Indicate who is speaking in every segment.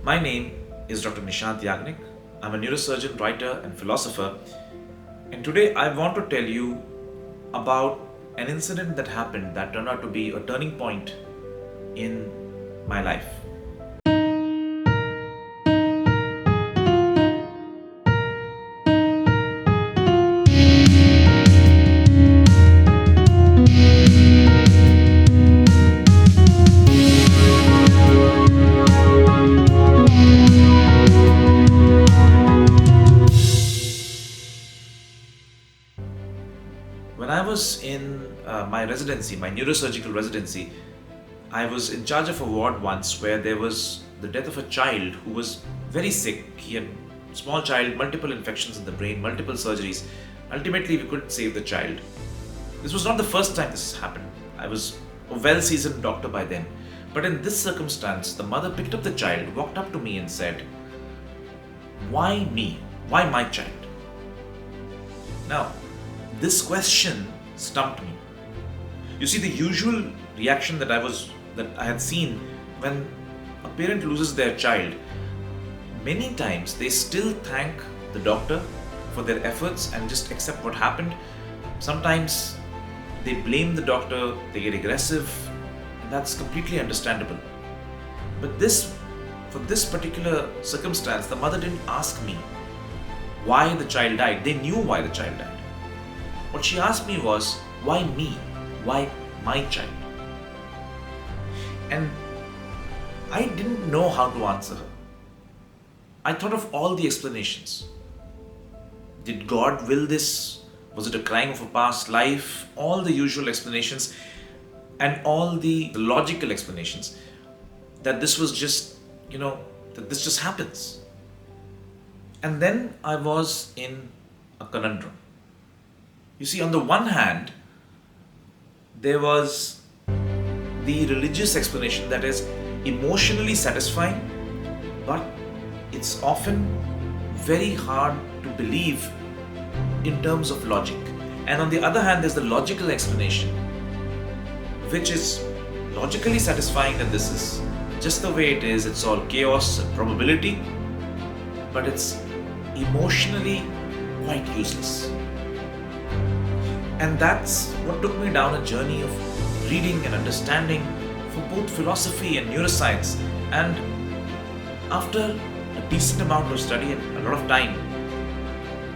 Speaker 1: My name is Dr. Nishant Yagnick. I'm a neurosurgeon, writer, and philosopher. And today I want to tell you about an incident that happened that turned out to be a turning point in my life. When I was in my residency, my neurosurgical residency, I was in charge of a ward once where there was the death of a child who was very sick. He had small child, multiple infections in the brain, multiple surgeries. Ultimately, we couldn't save the child. This was not the first time this happened. I was a well-seasoned doctor by then. But in this circumstance, the mother picked up the child, walked up to me and said, "Why me? Why my child?" Now, this question stumped me. You see, the usual reaction that I had seen when a parent loses their child, many times they still thank the doctor for their efforts and just accept what happened. Sometimes they blame the doctor, they get aggressive, and that's completely understandable. But for this particular circumstance, the mother didn't ask me why the child died. They knew why the child died. What she asked me was, why me? Why my child? And I didn't know how to answer her. I thought of all the explanations. Did God will this? Was it a crime of a past life? All the usual explanations and all the logical explanations that this was just, that this just happens. And then I was in a conundrum. You see, on the one hand, there was the religious explanation that is emotionally satisfying, but it's often very hard to believe in terms of logic. And on the other hand, there's the logical explanation, which is logically satisfying that this is just the way it is, it's all chaos and probability, but it's emotionally quite useless. And that's what took me down a journey of reading and understanding for both philosophy and neuroscience. And after a decent amount of study and a lot of time,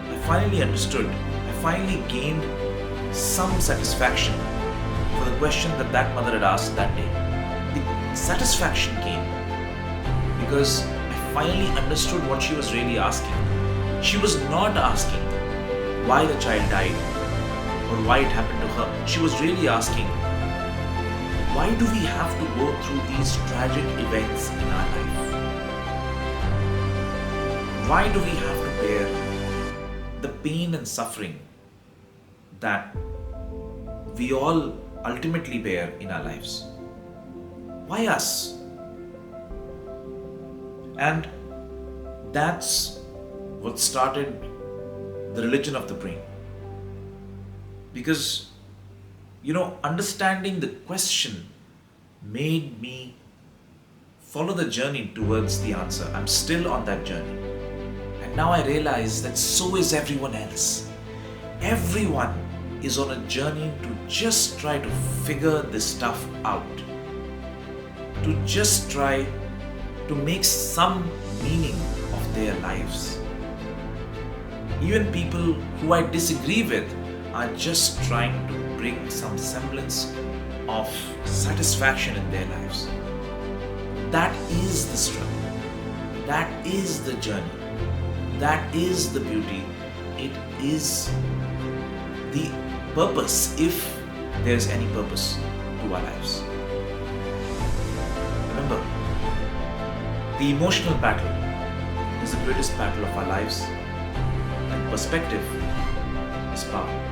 Speaker 1: I finally understood. I finally gained some satisfaction for the question that mother had asked that day. The satisfaction came because I finally understood what she was really asking. She was not asking why the child died or why it happened to her. She was really asking, why do we have to go through these tragic events in our life? Why do we have to bear the pain and suffering that we all ultimately bear in our lives? Why us? And that's what started the religion of the brain. Because, understanding the question made me follow the journey towards the answer. I'm still on that journey. And now I realize that so is everyone else. Everyone is on a journey to just try to figure this stuff out. To just try to make some meaning of their lives. Even people who I disagree with are just trying to bring some semblance of satisfaction in their lives. That is the struggle. That is the journey. That is the beauty. It is the purpose, if there is any purpose to our lives. Remember, the emotional battle is the greatest battle of our lives, and perspective is power.